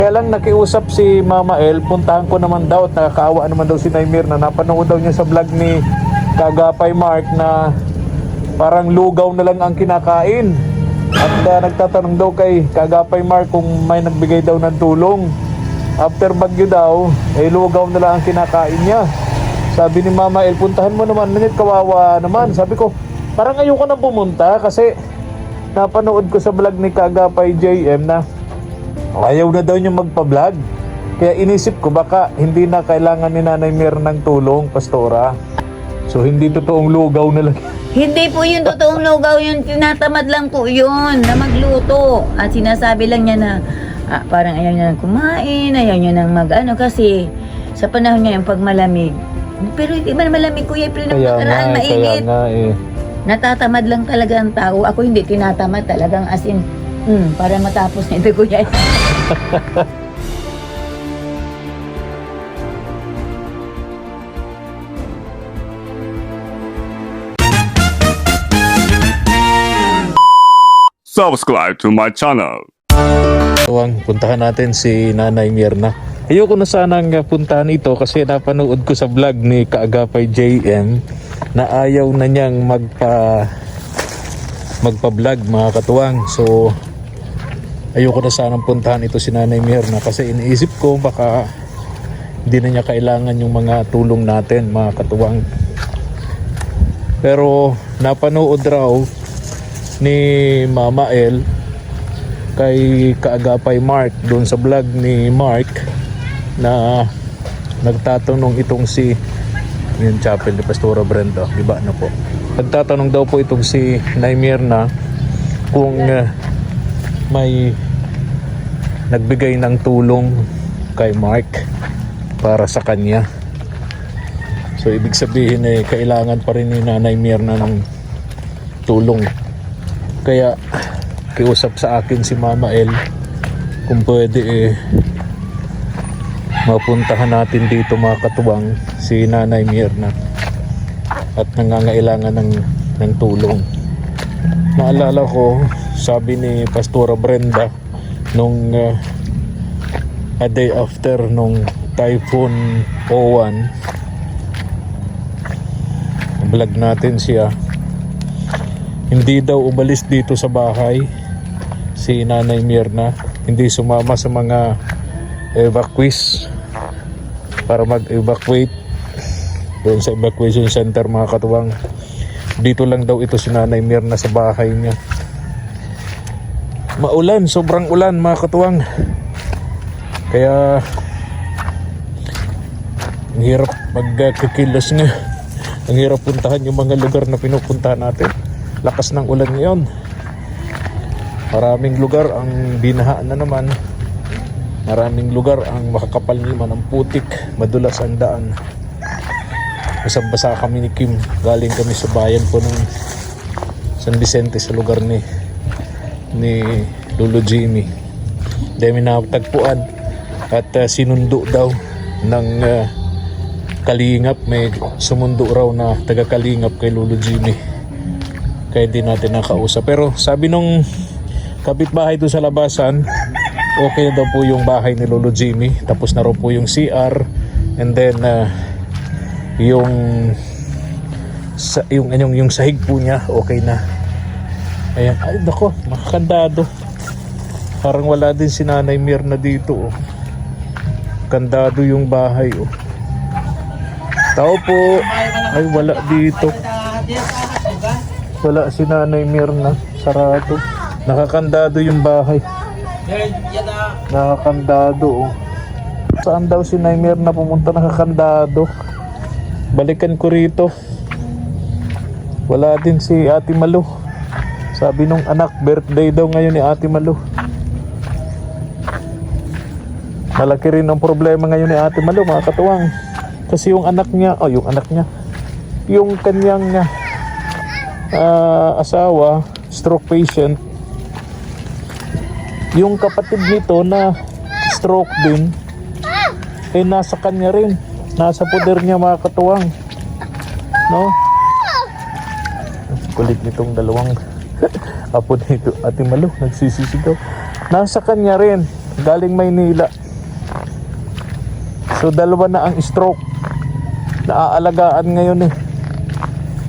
Kaya lang nakiusap si Mama El, puntahan ko naman daw at nakakaawa naman daw si Naimir na napanood daw niya sa vlog ni Kagapay Mark na parang lugaw na lang ang kinakain. At nagtatanong daw kay Kagapay Mark kung may nagbigay daw ng tulong. After bagyo daw, lugaw na lang ang kinakain niya. Sabi ni Mama El, puntahan mo naman, ngunit kawawa naman. Sabi ko, parang ayoko na pumunta kasi napanood ko sa vlog ni Kagapay JM na ayaw na daw niya magpa-vlog. Kaya inisip ko baka hindi na kailangan ni Nanay Mir ng tulong, Pastora. So hindi totoong lugaw na lang. Hindi po yun totoong lugaw yun. Tinatamad lang po yun na magluto. At sinasabi lang niya na parang ayaw niya nang kumain, ayaw niya nang mag-ano kasi sa panahon ngayon pag malamig. Pero hindi man malamig, Kuya April, ng nakaraan mainit. Kaya nga eh. Natatamad lang talaga ang tao. Ako hindi tinatamad talagang as in para matapos nito, Kuya. Subscribe to my channel. Tuwang puntahan natin si Nanay Mirna. Ayoko na sanang puntahan ito kasi napanood ko sa vlog ni Kaagapay JM na ayaw na niyang magpa-vlog, mga katuwang. So ayoko na sanang puntahan ito si Nanay Mirna kasi iniisip ko baka hindi na niya kailangan yung mga tulong natin, mga katuwang. Pero napanood raw ni Mama El kay Kaagapay Mark doon sa vlog ni Mark na nagtatanong itong si yung chapel ni Pastora Brenda, iba na po. Nagtatanong daw po itong si Naimir na kung may nagbigay ng tulong kay Mark para sa kanya. So ibig sabihin kailangan pa rin ni Nanay Mirna ng tulong. Kaya kiusap sa akin si Mama El kung pwede mapuntahan natin dito, mga katuwang, si Nanay Mirna at nangangailangan ng tulong. Naalala ko, sabi ni Pastora Brenda nung a day after nung Typhoon O1, vlog natin siya, hindi daw umalis dito sa bahay si Nanay Mirna, hindi sumama sa mga evacuees para mag-evacuate doon sa evacuation center, mga katuwang. Dito lang daw ito si Nanay Mirna sa bahay niya. Maulan, sobrang ulan, mga katuwang, kaya ang hirap magkikilos nga. Ang hirap puntahan yung mga lugar na pinupuntahan natin. Lakas ng ulan ngayon. Maraming lugar ang binahaan na naman. Maraming lugar ang makakapal naman ng putik. Madulas ang daan. Basang-basa kami ni Kim. Galing kami sa bayan po ng San Vicente sa lugar ni Lolo Jimmy. Dahil may natagpuan at sinundo daw ng Kalingap. May sumundo raw na taga Kalingap kay Lolo Jimmy. Kaya hindi natin nakausap. Pero sabi nung kapitbahay doon sa labasan, okay na daw po yung bahay ni Lolo Jimmy. Tapos na raw po yung CR. And then yung sahig po niya okay na. Ayan, ay nako, makakandado. Parang wala din si Nanay Mirna dito, oh. Kandado yung bahay, oh. Tao po. Ay, wala dito. Wala si Nanay Mirna. Sarado. Nakakandado yung bahay. Nakakandado, oh. Saan daw si Nanay Mirna pumunta? Nakakandado. Balikan ko rito. Wala din si Ate Malu. Sabi nung anak, birthday daw ngayon ni Ate Malu. Malaki rin ang problema ngayon ni Ate Malu, mga katuwang. Kasi yung anak niya, yung kanyang asawa, stroke patient, yung kapatid nito na stroke din, nasa kanya rin, nasa poder niya, mga katuwang, no? Kulit nitong dalawang apo nito, Ate Malu, nagsisisigaw. Nasa kanya rin, galing Maynila. So dalawa na ang stroke na aalagaan ngayon eh.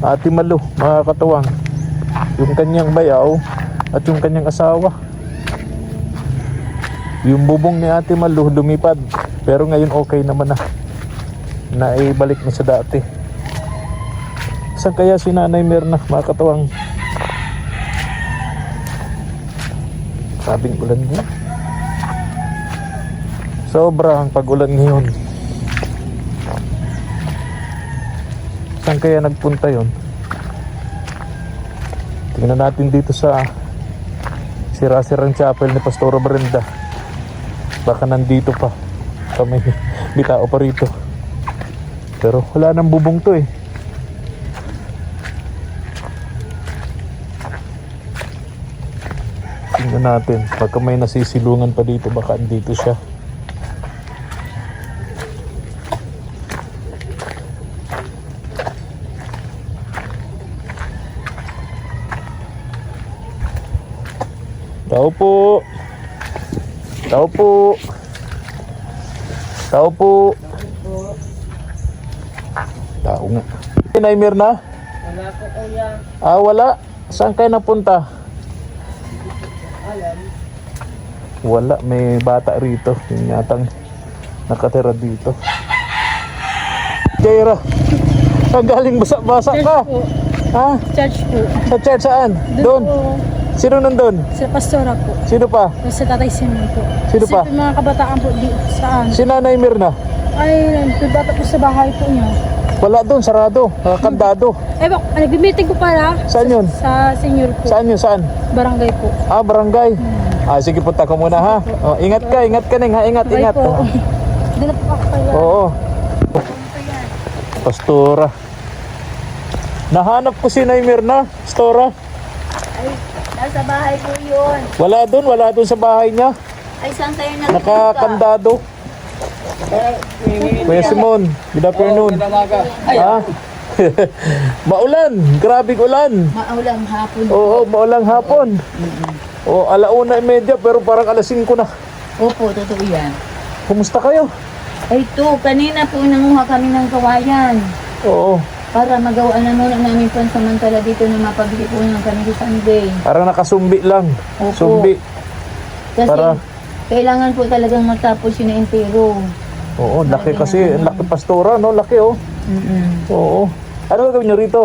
Ate Malu, mga katuwang, yung kanyang bayaw at yung kanyang asawa. Yung bubong ni Ate Malu lumipad, pero ngayon okay naman na. Naibalik na sa dati. Saan kaya si Nanay Mirna, mga katuwang? Sabing ulan niya. Sobrang pag-ulan ngayon. Saan kaya nagpunta yon? Tingnan natin dito sa sira-sirang chapel ni Pastora Brenda. Baka nandito pa. May tao pa rito. Pero wala nang bubong to eh. Tingnan natin. Baka may nasisilungan pa dito. Baka andito siya. Tao po. Tao po. Tao po. Tao nga. Nay Mirna? Wala po kuya. Ah, wala. Saan kayo napunta? Alam. Wala. May bata rito. Yung yatang nakatira dito. Jaira, saan galing basa-basa Church ka? po. Ha? Church po. Sa church saan? Doon? po. Sino nandun? Sa pastora po. Sino pa? Sa tatay Simon po. Sino pa? Kasi mga kabataan po di saan. Si Nanay Mirna? Ay, bata po sa bahay po niya. Wala doon, sarado. Kandado. Eh bak, nag-meeting ko para. Saan yun? Sa senior po. Saan yun? Saan? Barangay po. Ah, barangay. Ah, sige, punta ka muna ha. Oh, ingat ka Neng ha. Ingat, Bye ingat. po. Doon na po ako kaya. Oo. Pastora. Nahanap ko si Nay Mirna, Pastora. Ay, nasa bahay po yun. Wala doon sa bahay niya. Ay, saan tayo nagpunta? Nakakandado. Kuya Simon, good afternoon. Ha? Maulan, grabing ulan. Maulang hapon. Oo, maulang hapon. O, 1:30 pero parang 5 na. Opo, totoo yan. Kumusta kayo? Ay, to, kanina po nanguha kami ng kawayan. Oo, Para magawa na muna namin pansamantala dito na mapabili po ng kami sa Sunday. parang nakasumbi lang. Opo. Sumbi. Kasi Para- kailangan po talagang matapos yun na entero. Oo, laki kasi. Laki Pastora, no? Laki, oh. Oo. Ano gagawin nyo rito?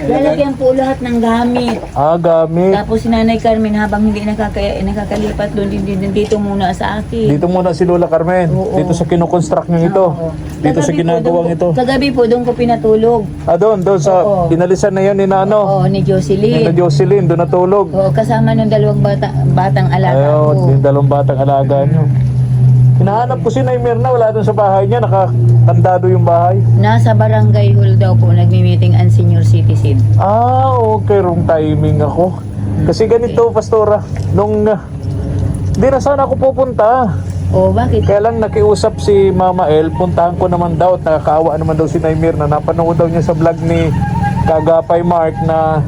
Lalagyan po lahat ng gamit. Ah, gamit. Tapos si Nanay Carmen habang hindi nakakalipat doon dito muna sa akin. Dito muna si Lola Carmen. Oo. Dito sa kinukonstruct nyo ito. Oo. Dito sa Kagabi po, ginagawang doon ito. po- Kagabi po doon ko pinatulog. Ah, doon sa Oo. pinalisan na yun ni Nano. Oo, ni Ni Jocelyn. Jocelyn, doon natulog. Oo, kasama ng dalawang batang alaga Ayun, ko. yung dalawang batang alaga nyo. Hinahanap ko si Nay Mirna, wala doon sa bahay niya, nakakandado yung bahay. Nasa barangay hall daw po nagmi-meeting ang senior citizen. Ah, okay, wrong timing ako. Kasi ganito, Pastora, nung di na sana ako pupunta. O bakit? Kaya lang nakiusap si Mama El, puntahan ko naman daw at nakakaawa naman daw si Nay Mirna. Napanood daw niya sa vlog ni Kagapay Mark na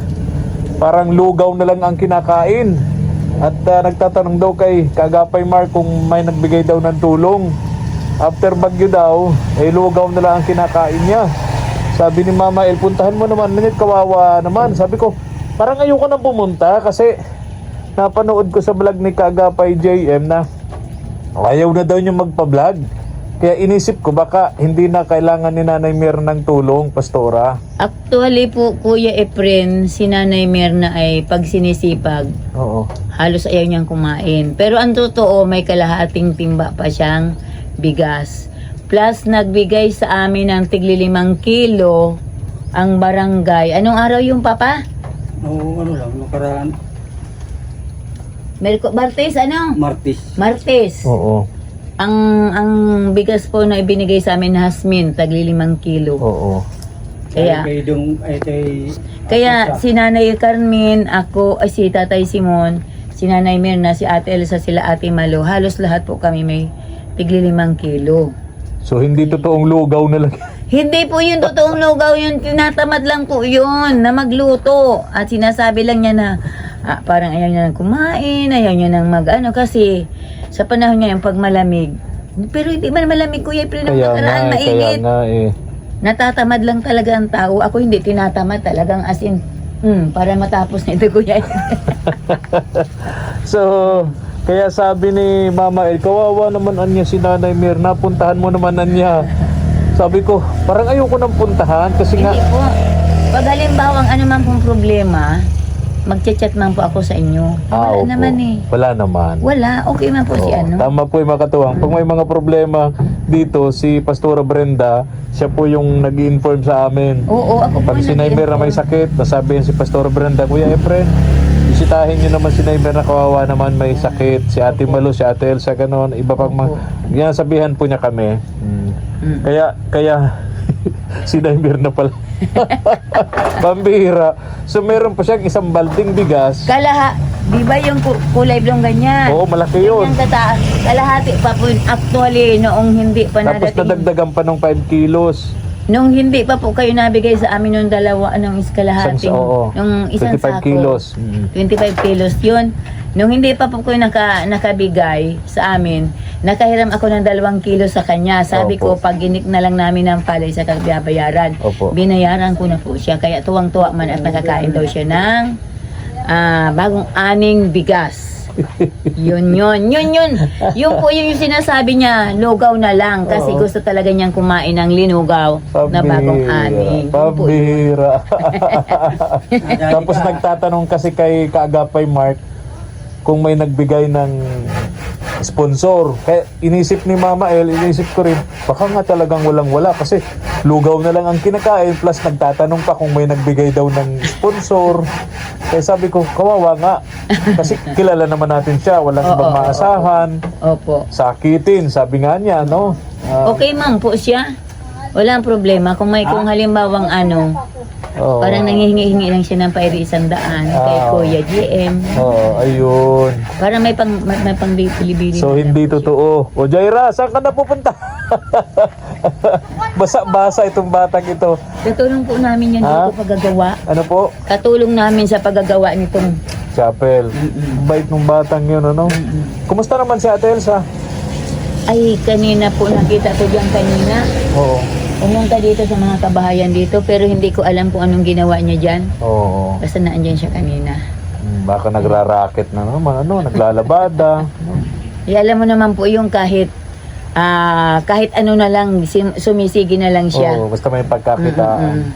parang lugaw na lang ang kinakain. At nagtatanong daw kay Kagapay Mark kung may nagbigay daw ng tulong. After bagyo daw, lugaw na lang ang kinakain niya. Sabi ni Mama El, puntahan mo naman, ngunit kawawa naman. Sabi ko, parang ayoko nang pumunta kasi napanood ko sa vlog ni Kagapay JM na ayaw na daw niya magpa-vlog. Kaya inisip ko baka hindi na kailangan ni Nanay Mirna ng tulong, Pastora. Actually po, Kuya Efren, si Nanay Mirna ay pag sinisipag, Oo. halos ayaw niyang kumain. Pero ang totoo, may kalahating timba pa siyang bigas. Plus, nagbigay sa amin ng tigli 5 kilo ang barangay. Anong araw yung papa? Oo, ano lang, nakaraan, Martes, ano? Martis. Martes. Oo. Ang bigas po na ibinigay sa amin na Hasmin, tagli 5 kilo. Oo. Kaya, Ay, kay kaya si Nanay Carmen, ako, ay si Tatay Simon, si Nanay Mirna, si Ate Elsa, sila Ate Malo, halos lahat po kami may tigli 5 kilo. So hindi totoong lugaw na lang. Hindi po yun totoong lugaw yun, tinatamad lang po yun na magluto. At sinasabi lang niya na parang ayaw niya nang kumain, ayaw niya nang mag-ano kasi sa panahon ngayon pag malamig. Pero hindi man malamig kuya, pero nung Kaya nga, nakaraan kaya mainit. nga eh. Natatamad lang talaga ang tao. Ako hindi tinatamad talagang as in, para matapos na ito kuya. So, kaya sabi ni Mama El, kawawa naman anya si Nanay Mirna, puntahan mo naman anya. Sabi ko, parang ayoko nang puntahan kasi nga, Hindi po. Pag halimbawa ang ano man pong problema, magchat-chat man po ako sa inyo. Wala opo. naman eh. Wala naman. Wala, okay man po si Oo, ano. tama po yung mga katuwang. Pag may mga problema dito, si Pastora Brenda, siya po yung nag-inform sa amin. Oo, ako po Pag si Naimer na may sakit, nasabihin si Pastora Brenda, Kuya Efren, bisitahin nyo naman si Naimer na kawawa naman may sakit. Si Ate Malu, si Ate Elsa, ganon. Iba pang mga... sabihan po niya kami. Kaya si Naimer na pala. Pambihira. So meron pa siyang isang balding bigas. Di ba yung kulay blong ganyan? Oo, malaki yun. Ganyan kataas. Kalahati pa po actually noong hindi pa Tapos nadating. nadagdagan pa ng 5 kilos. Nung hindi pa po kayo nabigay sa amin nung dalawa, nung iskalahating, Oo. nung isang 25 sako. kilos. 25 kilos yun. Nung hindi pa po kayo nakabigay sa amin, nakahiram ako ng 2 kilo sa kanya. Sabi Opo. ko, pag ginik na lang namin ng palay sa kabayaran, Opo. binayaran ko na po siya. Kaya tuwang-tuwa man at nakakain daw siya ng bagong aning bigas. Yun. Yun po yung sinasabi niya, lugaw na lang. Kasi Oo. gusto talaga niyang kumain ng linugaw na bagong aning. Yun po yun. Pambihira. Tapos nagtatanong kasi kay Kaagapay Mark kung may nagbigay ng sponsor. Kaya inisip ni Mama El, inisip ko rin, baka nga talagang walang-wala kasi lugaw na lang ang kinakain plus nagtatanong pa kung may nagbigay daw ng sponsor. Kaya sabi ko, kawawa nga. Kasi kilala naman natin siya, walang Oo, ibang oo, maasahan. Opo. Sakitin, sabi nga niya, no? Okay ma'am po siya. Walang problema. Kung halimbawang Oo. parang nangihingi-hingi lang siya ng pairi 100 kay Kuya GM. Oo, ayun. Para may pang bili-bili. So, hindi totoo. O, Jaira, saan ka na pupunta? Basa-basa itong batang ito. Katulong po namin yan Ha? dito paggagawa. Ano po? Katulong namin sa paggagawa nitong Chapel. Bait ng batang yun, ano? Kumusta naman si Ate Elsa? ay kanina po nakita ko diyan kanina. Oo. Pumunta dito sa mga kabahayan dito pero hindi ko alam kung anong ginawa niya diyan. Oo. Basta naandyan siya kanina. Baka nagraraket na naman, ano? Naglalabada. Alam mo naman po yung kahit ano na lang, sumisigi na lang siya. Oo, basta may pagkakitaan.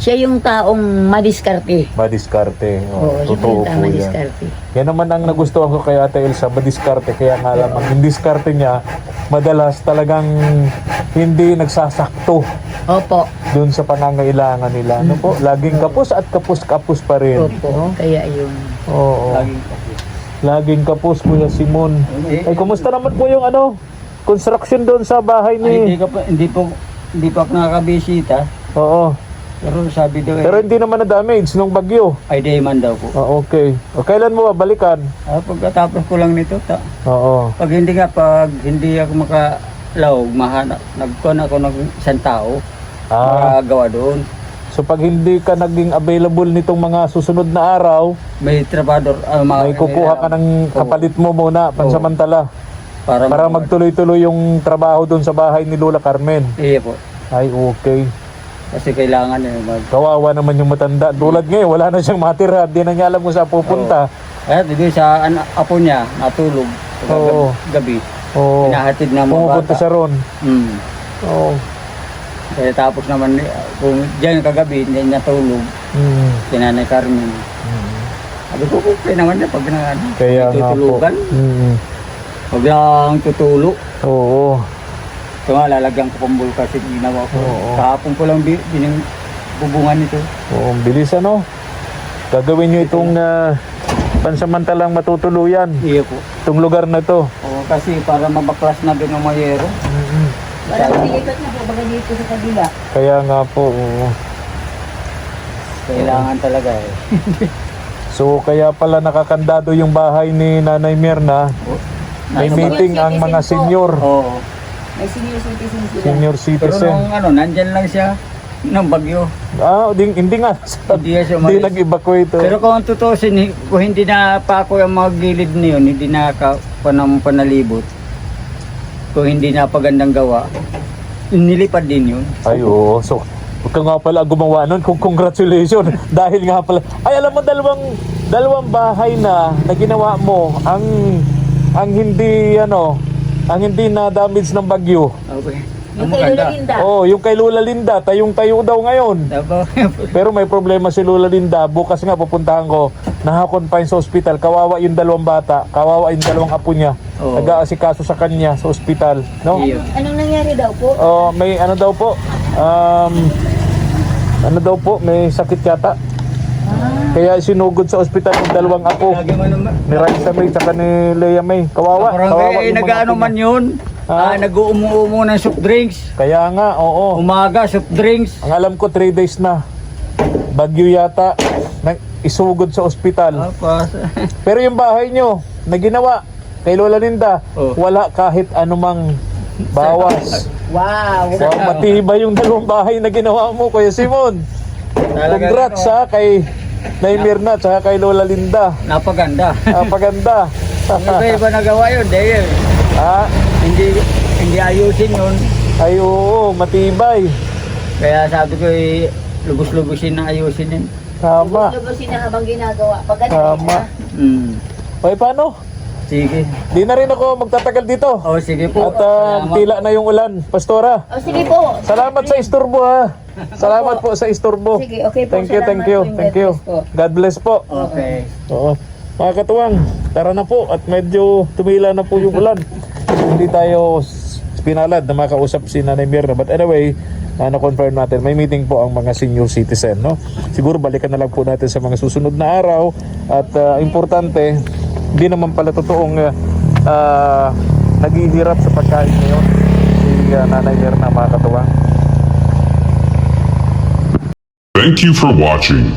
Siya yung taong madiskarte. Madiskarte. Oo, siya Totoo yung taong po yan. madiskarte. Yan naman ang nagustuhan ko kay Ate Elsa, madiskarte. Kaya nga lamang, yung diskarte niya, madalas talagang hindi nagsasakto Opo. doon sa pangangailangan nila. Ano po? Laging kapos at kapos pa rin. Opo. Kaya yun. Oo. Laging kapos, Kuya Simon. Ay, kumusta naman po yung construction doon sa bahay Ay, ni... hindi pa ako nakakabisita. Oo. Pero sabi daw Pero hindi naman na-damage nung bagyo. ay day man daw po. Okay. O, kailan mo babalikan? Pagkatapos ko lang nito, Oo. pag hindi ako makalawag, nagkuhan ako ng isang tao para gawa doon. So pag hindi ka naging available nitong mga susunod na araw, May trabador, may kukuha ka ng kapalit mo muna, pansamantala. para Magtuloy-tuloy yung trabaho doon sa bahay ni Lola Carmen. Iya po. Ay, okay. Kasi kailangan Kawawa naman yung matanda. Tulad ngayon, wala na siyang matira. Di na niya alam kung saan pupunta. Kaya dito sa apo niya, natulog. Oo. Gabi. Oo. Hinahatid na mga Pumupunta bata. siya ron. Oo. Kaya tapos naman, kung diyan kagabi, hindi niya tulog. Si Nanay Carmen. Sabi ko, okay naman niya pag Kaya nga po. tutulugan. Pag lang tutulog. Oo. Ito nga, lalagyan ko pang bulka kasi ginawa ko. Oo. Kahapon ko lang bubungan nito. Oo, ang bilis Gagawin nyo itong pansamantalang matutuluyan. Iya po. Itong lugar na to. Oo, kasi para mabaklas na doon ang mayero. Parang dilipat na po baga dito sa kabila. Kaya nga po. Oo. Kailangan talaga So kaya pala nakakandado yung bahay ni Nanay Mirna. May Nasa- meeting ang mga senior. Oo. May senior citizen sila. Senior Pero citizen. nung nandyan lang siya, ng bagyo. Hindi nga. Hindi siya Hindi umalis. nag-evacuate. Pero kung tutusin, kung hindi na pa ako yung mga gilid na yun, hindi na panalibot, kung hindi na pagandang gawa, nilipad din yun. Ay, oo. So, huwag ka nga pala gumawa nun. Congratulations. Dahil nga pala. Ay, alam mo, dalawang bahay na ginawa mo ang hindi na damage ng bagyo. Okay. Yung Ang kay Lola maganda. Linda. Oh, yung kay Lola Linda, tayo daw ngayon. Pero may problema si Lola Linda. Bukas nga pupuntahan ko. Naka-confine sa ospital. Kawawa yung dalawang bata. Kawawa yung dalawang apo niya. Oo. Nag-aasikaso sa kanya sa ospital. No? Iyo. Anong nangyari daw po? May ano daw po. May sakit yata. Kaya sinugod sa ospital yung dalawang apo. Lagi mo naman. Ni Raisa May tsaka ni Lea May. Kawawa. Parang Kawawa kaya yung mga nag-ano apo man niya. yun. Ah. Nag-uumu-umu ng soft drinks. Kaya nga, oo. Umaga, soft drinks. Ang alam ko 3 days na. Bagyo yata. Isugod sa ospital. Tapos, Pero yung bahay nyo, na ginawa kay Lola Linda, Oh. wala kahit anumang bawas. Wow. Wow, matibay yung dalawang bahay na ginawa mo, Kuya Simon. Congrats ha, kay Nay Mirna at kay Lola Linda. napaganda. Paganda. Iba nagawa yun, dahil Ha? hindi ayusin yun. Ay oo, matibay. Kaya sabi ko, lubos-lubosin na ayusin yun. Tama. Lubusin na habang ginagawa. Pag ganun Tama. Okay, paano? Sige. Di na rin ako magtatagal dito. Oh, sige po. At Salamat. tila na yung ulan. Pastora, O sige po. salamat sa isturbo ha. Salamat po sa isturbo. Sige, okay po. Thank you, Salamat thank you, po. thank you. God bless po. God bless po. Okay. Oo. Mga katuwang, tara na po at medyo tumila na po yung ulan. Hindi tayo pinalad na makausap si Nanay Mirna. But anyway, na-confirm natin, may meeting po ang mga senior citizen. No? Siguro balikan na lang po natin sa mga susunod na araw. At importante, hindi naman pala totoong naghihirap sa pagkain ngayon si Nanay Mirna, mga katuwang. Thank you for watching.